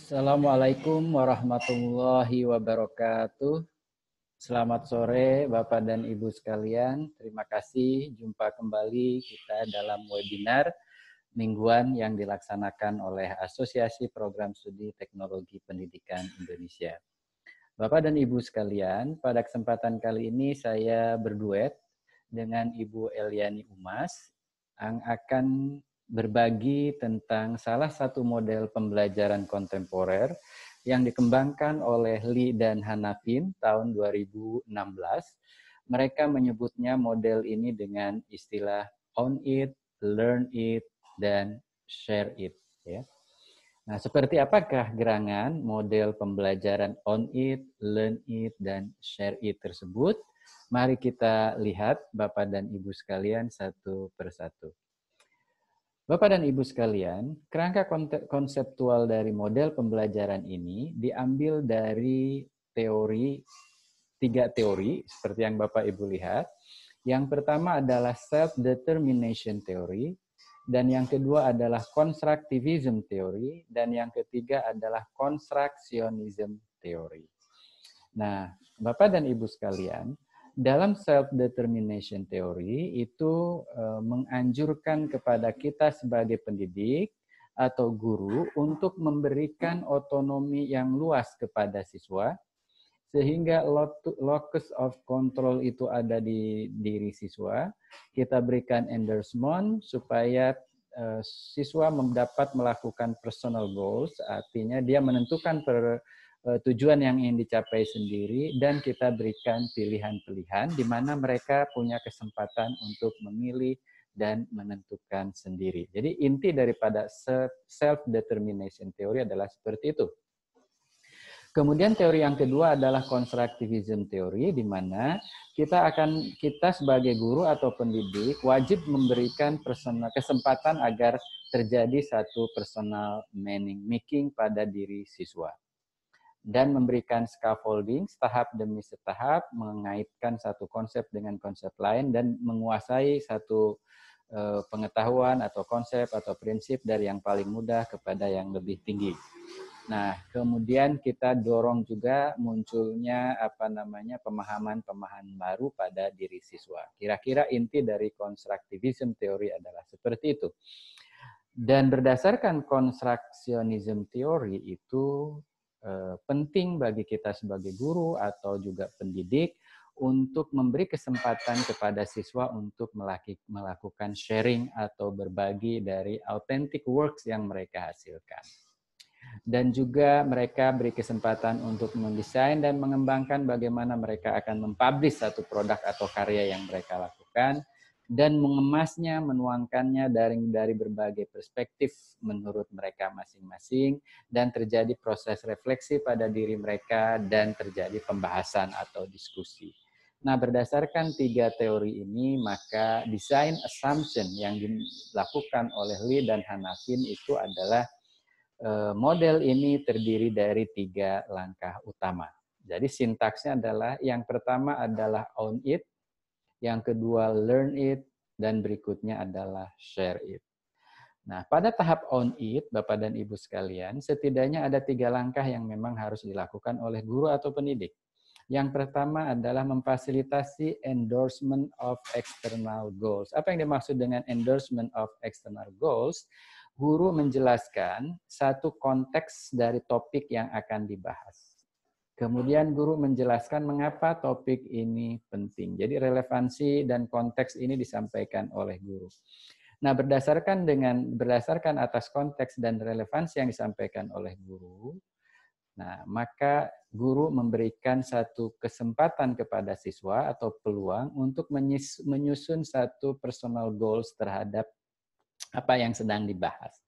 Assalamualaikum warahmatullahi wabarakatuh. Selamat sore Bapak dan Ibu sekalian. Terima kasih jumpa kembali kita dalam webinar mingguan yang dilaksanakan oleh Asosiasi Program Studi Teknologi Pendidikan Indonesia. Bapak dan Ibu sekalian, pada kesempatan kali ini saya berduet dengan Ibu Eliani Umas yang akan berbagi tentang salah satu model pembelajaran kontemporer yang dikembangkan oleh Lee dan Hanafin tahun 2016. Mereka menyebutnya model ini dengan istilah own it, learn it, dan share it. Ya. Nah, seperti apakah gerangan model pembelajaran own it, learn it, dan share it tersebut? Mari kita lihat Bapak dan Ibu sekalian satu persatu. Bapak dan Ibu sekalian, kerangka konseptual dari model pembelajaran ini diambil dari tiga teori seperti yang Bapak Ibu lihat. Yang pertama adalah self-determination theory, dan yang kedua adalah constructivism theory, dan yang ketiga adalah constructionism theory. Nah, Bapak dan Ibu sekalian, dalam self-determination theory itu menganjurkan kepada kita sebagai pendidik atau guru untuk memberikan otonomi yang luas kepada siswa, sehingga locus of control itu ada di diri siswa. Kita berikan endorsement supaya siswa mendapat melakukan personal goals, artinya dia menentukan tujuan yang ingin dicapai sendiri, dan kita berikan pilihan-pilihan di mana mereka punya kesempatan untuk memilih dan menentukan sendiri. Jadi inti daripada self-determination theory adalah seperti itu. Kemudian teori yang kedua adalah constructivism theory, di mana kita sebagai guru atau pendidik wajib memberikan kesempatan agar terjadi satu personal meaning making pada diri siswa, dan memberikan scaffolding tahap demi tahap, mengaitkan satu konsep dengan konsep lain, dan menguasai satu pengetahuan atau konsep atau prinsip dari yang paling mudah kepada yang lebih tinggi. Nah, kemudian kita dorong juga munculnya pemahaman-pemahaman baru pada diri siswa. Kira-kira inti dari constructivism theory adalah seperti itu. Dan berdasarkan constructionism theory itu penting bagi kita sebagai guru atau juga pendidik untuk memberi kesempatan kepada siswa untuk melakukan sharing atau berbagi dari authentic works yang mereka hasilkan. Dan juga mereka beri kesempatan untuk mendesain dan mengembangkan bagaimana mereka akan mempublish satu produk atau karya yang mereka lakukan, dan mengemasnya, menuangkannya dari berbagai perspektif menurut mereka masing-masing, dan terjadi proses refleksi pada diri mereka, dan terjadi pembahasan atau diskusi. Nah, berdasarkan tiga teori ini, maka design assumption yang dilakukan oleh Lee dan Hanafin itu adalah model ini terdiri dari tiga langkah utama. Jadi sintaksnya adalah, yang pertama adalah own it, yang kedua learn it, dan berikutnya adalah share it. Nah, pada tahap own it, Bapak dan Ibu sekalian, setidaknya ada tiga langkah yang memang harus dilakukan oleh guru atau pendidik. Yang pertama adalah memfasilitasi endorsement of external goals. Apa yang dimaksud dengan endorsement of external goals? Guru menjelaskan satu konteks dari topik yang akan dibahas. Kemudian guru menjelaskan mengapa topik ini penting. Jadi relevansi dan konteks ini disampaikan oleh guru. Nah, berdasarkan atas konteks dan relevansi yang disampaikan oleh guru, nah, maka guru memberikan satu kesempatan kepada siswa atau peluang untuk menyusun satu personal goals terhadap apa yang sedang dibahas.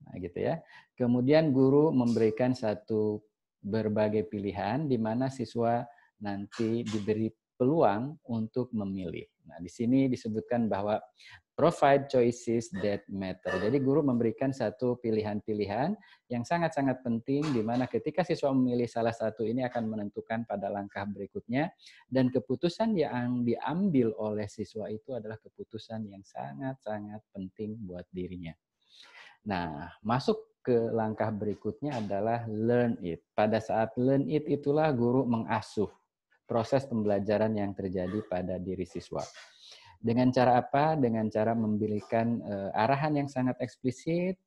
Nah, gitu ya. Kemudian guru memberikan berbagai pilihan di mana siswa nanti diberi peluang untuk memilih. Nah, di sini disebutkan bahwa provide choices that matter. Jadi guru memberikan satu pilihan-pilihan yang sangat-sangat penting, di mana ketika siswa memilih salah satu ini akan menentukan pada langkah berikutnya, dan keputusan yang diambil oleh siswa itu adalah keputusan yang sangat-sangat penting buat dirinya. Nah, masuk ke langkah berikutnya adalah learn it. Pada saat learn it itulah guru mengasuh proses pembelajaran yang terjadi pada diri siswa. Dengan cara apa? Dengan cara memberikan arahan yang sangat eksplisit,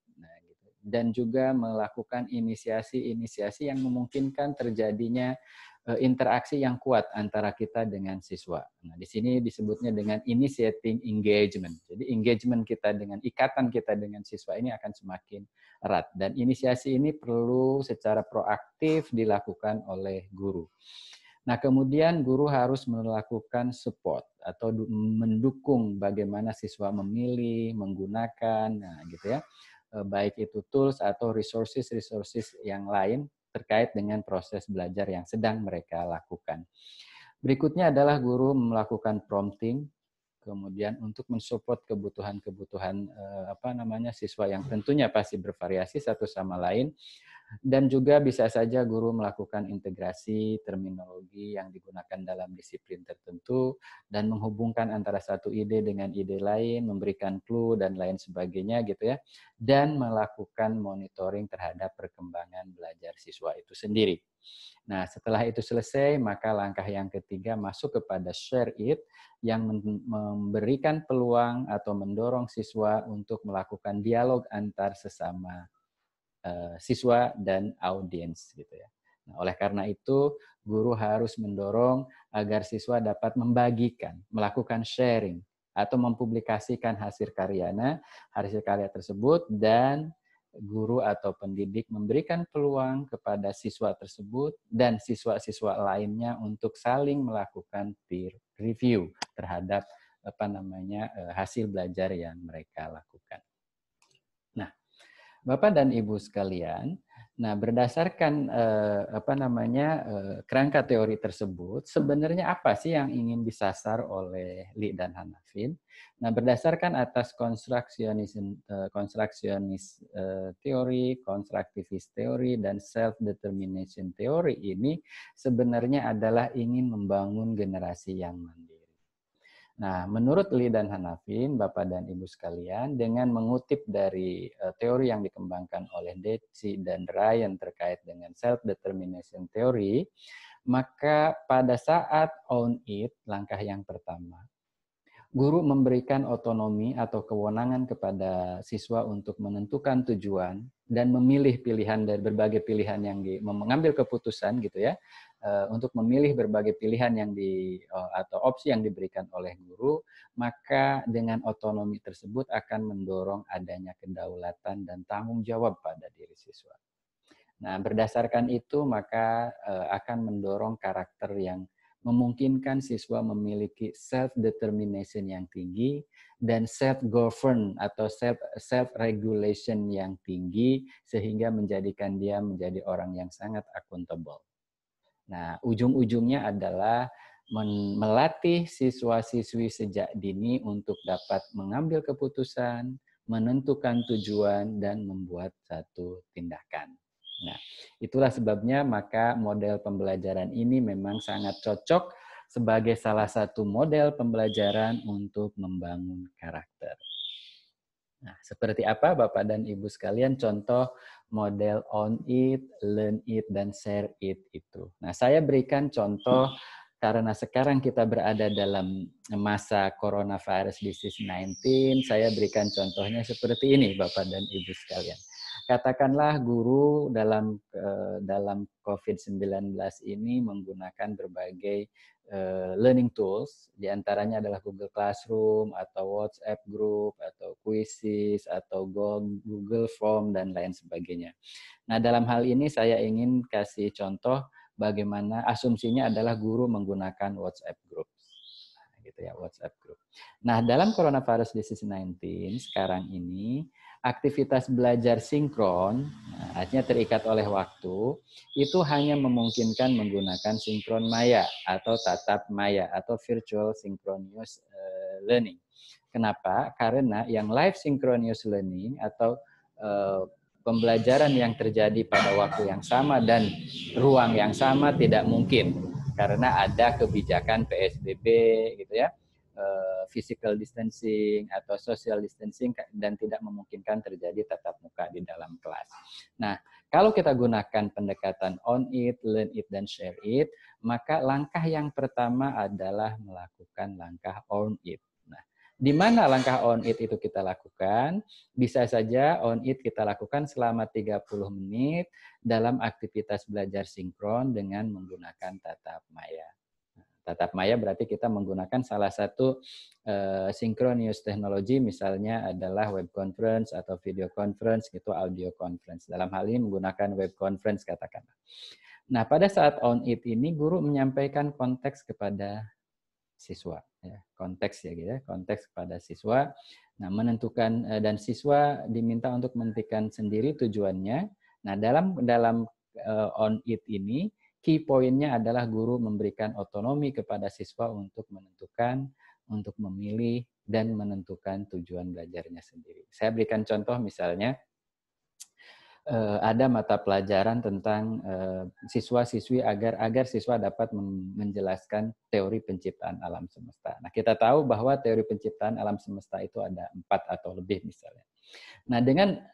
dan juga melakukan inisiasi-inisiasi yang memungkinkan terjadinya interaksi yang kuat antara kita dengan siswa. Nah, di sini disebutnya dengan initiating engagement. Jadi engagement kita dengan ikatan kita dengan siswa ini akan semakin erat. Dan inisiasi ini perlu secara proaktif dilakukan oleh guru. Nah, kemudian guru harus melakukan support atau mendukung bagaimana siswa memilih, menggunakan, nah gitu ya, baik itu tools atau resources yang lain terkait dengan proses belajar yang sedang mereka lakukan. Berikutnya adalah guru melakukan prompting, kemudian untuk mensupport kebutuhan-kebutuhan siswa yang tentunya pasti bervariasi satu sama lain. Dan juga bisa saja guru melakukan integrasi terminologi yang digunakan dalam disiplin tertentu dan menghubungkan antara satu ide dengan ide lain, memberikan clue dan lain sebagainya gitu ya. Dan melakukan monitoring terhadap perkembangan belajar siswa itu sendiri. Nah, setelah itu selesai, maka langkah yang ketiga masuk kepada share it yang memberikan peluang atau mendorong siswa untuk melakukan dialog antar sesama siswa dan audiens gitu ya. Nah, oleh karena itu guru harus mendorong agar siswa dapat membagikan, melakukan sharing atau mempublikasikan hasil karya tersebut, dan guru atau pendidik memberikan peluang kepada siswa tersebut dan siswa-siswa lainnya untuk saling melakukan peer review terhadap hasil belajar yang mereka lakukan. Nah, Bapak dan Ibu sekalian, nah berdasarkan kerangka teori tersebut, sebenarnya apa sih yang ingin disasar oleh Lee dan Hanafin? Nah, berdasarkan atas konstruksionis teori, konstruktivis teori, dan self-determination teori ini sebenarnya adalah ingin membangun generasi yang mandiri. Nah, menurut Lee dan Hanafin, Bapak dan Ibu sekalian, dengan mengutip dari teori yang dikembangkan oleh Deci dan Ryan terkait dengan self-determination theory, maka pada saat own it, langkah yang pertama, guru memberikan otonomi atau kewenangan kepada siswa untuk menentukan tujuan dan memilih pilihan dari berbagai pilihan yang mengambil keputusan gitu ya, untuk memilih berbagai pilihan atau opsi yang diberikan oleh guru, maka dengan otonomi tersebut akan mendorong adanya kedaulatan dan tanggung jawab pada diri siswa. Nah, berdasarkan itu maka akan mendorong karakter yang memungkinkan siswa memiliki self-determination yang tinggi dan self-govern atau self-regulation yang tinggi sehingga menjadikan dia menjadi orang yang sangat accountable. Nah, ujung-ujungnya adalah melatih siswa-siswi sejak dini untuk dapat mengambil keputusan, menentukan tujuan, dan membuat satu tindakan. Nah, itulah sebabnya maka model pembelajaran ini memang sangat cocok sebagai salah satu model pembelajaran untuk membangun karakter. Nah, seperti apa Bapak dan Ibu sekalian contoh model own it, learn it, dan share it itu. Nah, saya berikan contoh karena sekarang kita berada dalam masa coronavirus disease 19, saya berikan contohnya seperti ini Bapak dan Ibu sekalian. Katakanlah guru dalam COVID-19 ini menggunakan berbagai learning tools, diantaranya adalah Google Classroom atau WhatsApp Group atau Quizzes atau Google Form dan lain sebagainya. Nah, dalam hal ini saya ingin kasih contoh bagaimana asumsinya adalah guru menggunakan WhatsApp Group. Nah, gitu ya, WhatsApp Group. Nah, dalam coronavirus disease 19 sekarang ini aktivitas belajar sinkron, artinya terikat oleh waktu, itu hanya memungkinkan menggunakan sinkron maya atau tatap maya atau virtual synchronous learning. Kenapa? Karena yang live synchronous learning atau pembelajaran yang terjadi pada waktu yang sama dan ruang yang sama tidak mungkin karena ada kebijakan PSBB gitu ya. Physical distancing atau social distancing dan tidak memungkinkan terjadi tatap muka di dalam dalam kelas. Nah, kalau kita gunakan pendekatan on it, learn it, dan share it, maka langkah yang pertama adalah melakukan langkah on it. Nah, di mana langkah on it itu kita lakukan? Bisa saja on it kita lakukan selama 30 menit dalam aktivitas belajar sinkron dengan menggunakan tatap maya. Tatap maya berarti kita menggunakan salah satu synchronous technology, misalnya adalah web conference atau video conference, gitu, audio conference. Dalam hal ini menggunakan web conference katakanlah. Nah, pada saat on it ini guru menyampaikan konteks kepada siswa, ya, konteks ya gitu ya, konteks kepada siswa. Nah, menentukan dan siswa diminta untuk menentukan sendiri tujuannya. Nah, dalam on it ini key poinnya adalah guru memberikan otonomi kepada siswa untuk menentukan, untuk memilih, dan menentukan tujuan belajarnya sendiri. Saya berikan contoh misalnya, ada mata pelajaran tentang siswa-siswi agar siswa dapat menjelaskan teori penciptaan alam semesta. Nah, kita tahu bahwa teori penciptaan alam semesta itu ada 4 atau lebih misalnya. Nah, dengan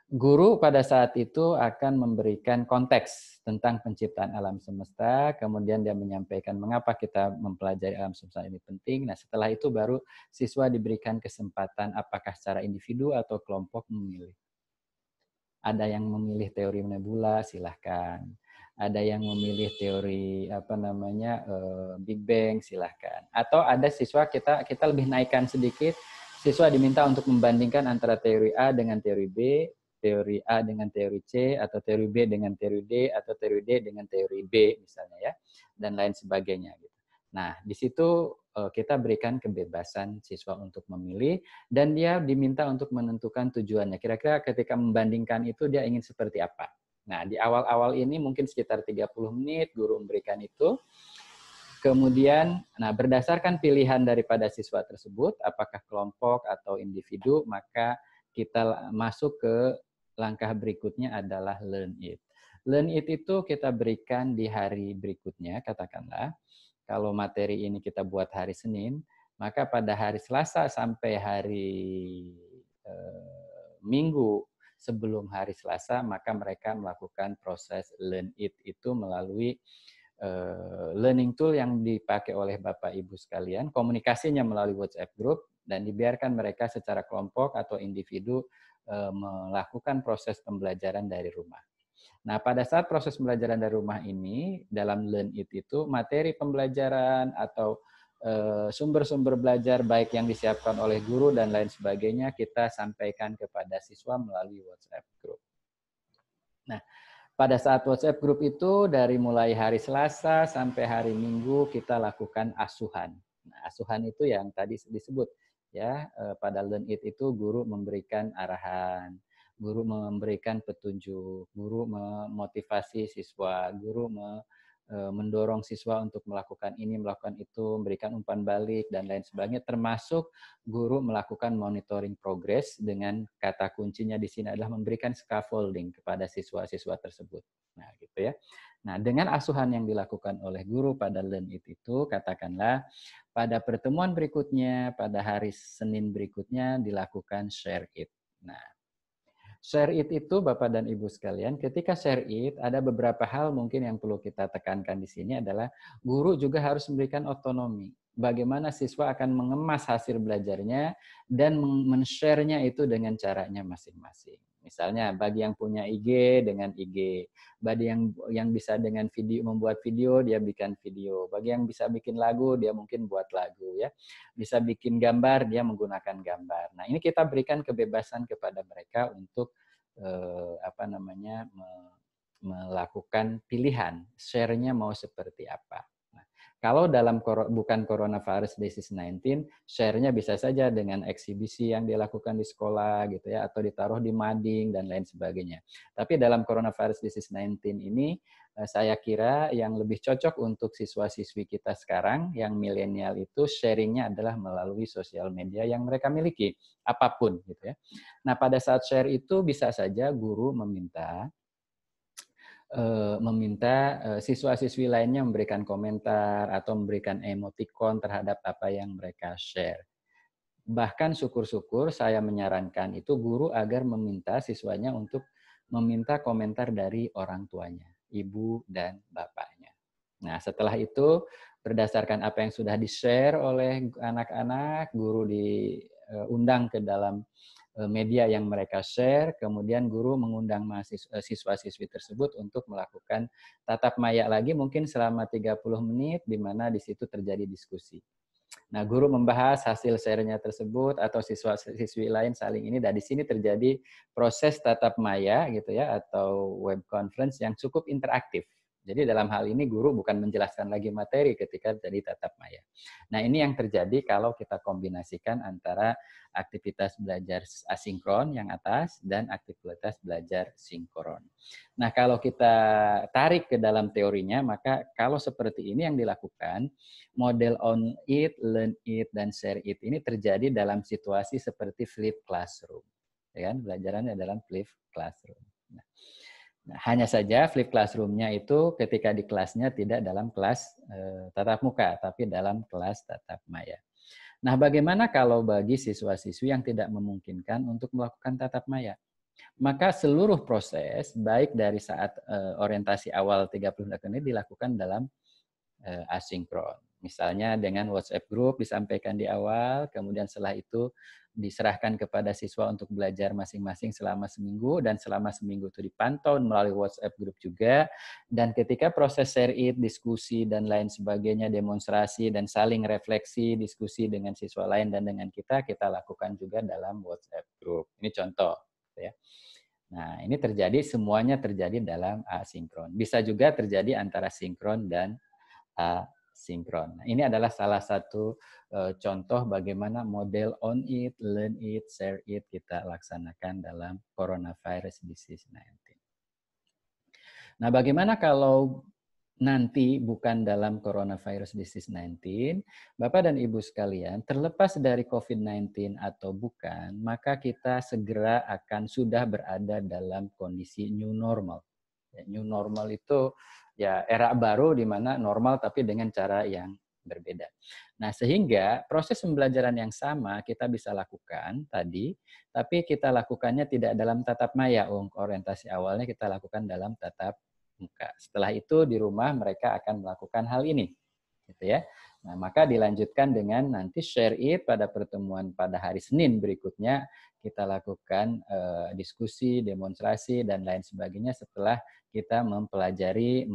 guru pada saat itu akan memberikan konteks tentang penciptaan alam semesta, kemudian dia menyampaikan mengapa kita mempelajari alam semesta ini penting. Nah, setelah itu baru siswa diberikan kesempatan apakah secara individu atau kelompok memilih. Ada yang memilih teori nebula, silahkan. Ada yang memilih teori Big Bang, silahkan. Atau ada siswa kita lebih naikkan sedikit, siswa diminta untuk membandingkan antara teori A dengan teori B, teori A dengan teori C, atau teori B dengan teori D, atau teori D dengan teori B misalnya ya, dan lain sebagainya. Nah, di situ kita berikan kebebasan siswa untuk memilih, dan dia diminta untuk menentukan tujuannya. Kira-kira ketika membandingkan itu dia ingin seperti apa. Nah, di awal-awal ini mungkin sekitar 30 menit guru memberikan itu. Kemudian, berdasarkan pilihan daripada siswa tersebut, apakah kelompok atau individu, maka kita masuk ke langkah berikutnya adalah learn it. Learn it itu kita berikan di hari berikutnya, katakanlah. Kalau materi ini kita buat hari Senin, maka pada hari Selasa sampai hari Minggu sebelum hari Selasa, maka mereka melakukan proses learn it itu melalui learning tool yang dipakai oleh Bapak Ibu sekalian, komunikasinya melalui WhatsApp group, dan dibiarkan mereka secara kelompok atau individu melakukan proses pembelajaran dari rumah. Nah, pada saat proses pembelajaran dari rumah ini, dalam learn it itu, materi pembelajaran atau sumber-sumber belajar baik yang disiapkan oleh guru dan lain sebagainya, kita sampaikan kepada siswa melalui WhatsApp group. Nah, pada saat WhatsApp group itu, dari mulai hari Selasa sampai hari Minggu, kita lakukan asuhan. Nah, asuhan itu yang tadi disebut, ya, pada learn it itu guru memberikan arahan, guru memberikan petunjuk, guru memotivasi siswa, guru mendorong siswa untuk melakukan ini, melakukan itu, memberikan umpan balik, dan lain sebagainya, termasuk guru melakukan monitoring progress, dengan kata kuncinya di sini adalah memberikan scaffolding kepada siswa-siswa tersebut. Nah, gitu ya. Nah, dengan asuhan yang dilakukan oleh guru pada learn it itu, katakanlah pada pertemuan berikutnya, pada hari Senin berikutnya dilakukan share it. Nah, share it itu Bapak dan Ibu sekalian, ketika share it ada beberapa hal mungkin yang perlu kita tekankan di sini adalah guru juga harus memberikan otonomi. Bagaimana siswa akan mengemas hasil belajarnya dan men-share-nya itu dengan caranya masing-masing. Misalnya bagi yang punya IG dengan IG, bagi yang bisa dengan video, membuat video, dia bikin video. Bagi yang bisa bikin lagu, dia mungkin buat lagu ya. Bisa bikin gambar, dia menggunakan gambar. Nah, ini kita berikan kebebasan kepada mereka untuk melakukan pilihan, share-nya mau seperti apa. Nah, kalau dalam bukan coronavirus disease 19, share-nya bisa saja dengan eksibisi yang dilakukan di sekolah gitu ya, atau ditaruh di mading dan lain sebagainya. Tapi dalam coronavirus disease 19 ini, saya kira yang lebih cocok untuk siswa-siswi kita sekarang, yang milenial itu sharing-nya adalah melalui sosial media yang mereka miliki, apapun gitu ya. Nah, pada saat share itu bisa saja guru meminta siswa-siswi lainnya memberikan komentar atau memberikan emoticon terhadap apa yang mereka share. Bahkan syukur-syukur saya menyarankan itu guru agar meminta siswanya untuk meminta komentar dari orang tuanya, ibu dan bapaknya. Nah, setelah itu berdasarkan apa yang sudah di-share oleh anak-anak, guru diundang ke dalam media yang mereka share, kemudian guru mengundang siswa-siswi tersebut untuk melakukan tatap maya lagi mungkin selama 30 menit di mana di situ terjadi diskusi. Nah, guru membahas hasil share-nya tersebut atau siswa-siswi lain saling ini, dan di sini terjadi proses tatap maya gitu ya atau web conference yang cukup interaktif. Jadi dalam hal ini guru bukan menjelaskan lagi materi ketika jadi tatap maya. Nah, ini yang terjadi kalau kita kombinasikan antara aktivitas belajar asinkron yang atas dan aktivitas belajar sinkron. Nah, kalau kita tarik ke dalam teorinya, maka kalau seperti ini yang dilakukan, model on it, learn it, dan share it ini terjadi dalam situasi seperti flip classroom. Ya kan? Belajarannya dalam flip classroom. Nah, hanya saja flip classroom-nya itu ketika di kelasnya tidak dalam kelas tatap muka, tapi dalam kelas tatap maya. Nah, bagaimana kalau bagi siswa-siswi yang tidak memungkinkan untuk melakukan tatap maya? Maka seluruh proses, baik dari saat orientasi awal 30 menit dilakukan dalam asinkron. Misalnya dengan WhatsApp group disampaikan di awal, kemudian setelah itu diserahkan kepada siswa untuk belajar masing-masing selama seminggu, dan selama seminggu itu dipantau melalui WhatsApp group juga. Dan ketika proses share it, diskusi, dan lain sebagainya, demonstrasi, dan saling refleksi, diskusi dengan siswa lain dan dengan kita lakukan juga dalam WhatsApp group. Ini contoh. Ya. Nah, ini semuanya terjadi dalam asinkron. Bisa juga terjadi antara sinkron dan asinkron. Nah, ini adalah salah satu contoh bagaimana model on it, learn it, share it kita laksanakan dalam coronavirus disease 19. Nah, bagaimana kalau nanti bukan dalam coronavirus disease 19, Bapak dan Ibu sekalian, terlepas dari COVID-19 atau bukan, maka kita segera akan sudah berada dalam kondisi new normal. New normal itu ya era baru di mana normal tapi dengan cara yang berbeda. Nah, sehingga proses pembelajaran yang sama kita bisa lakukan tadi, tapi kita lakukannya tidak dalam tatap maya. Orientasi awalnya kita lakukan dalam tatap muka. Setelah itu di rumah mereka akan melakukan hal ini. Gitu ya. Nah, maka dilanjutkan dengan nanti share it pada pertemuan pada hari Senin berikutnya kita lakukan diskusi, demonstrasi dan lain sebagainya setelah kita mempelajari,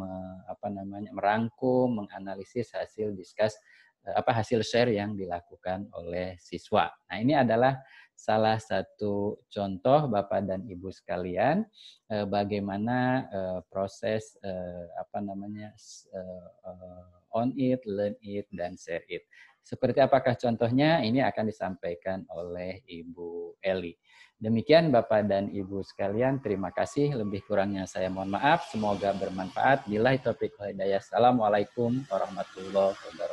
merangkum, menganalisis hasil hasil share yang dilakukan oleh siswa. Nah, ini adalah salah satu contoh Bapak dan Ibu sekalian bagaimana proses on it, learn it, dan share it. Seperti apakah contohnya? Ini akan disampaikan oleh Ibu Eli. Demikian Bapak dan Ibu sekalian, terima kasih. Lebih kurangnya saya mohon maaf. Semoga bermanfaat. Billahi taufiq wal hidayah. Assalamualaikum warahmatullahi wabarakatuh.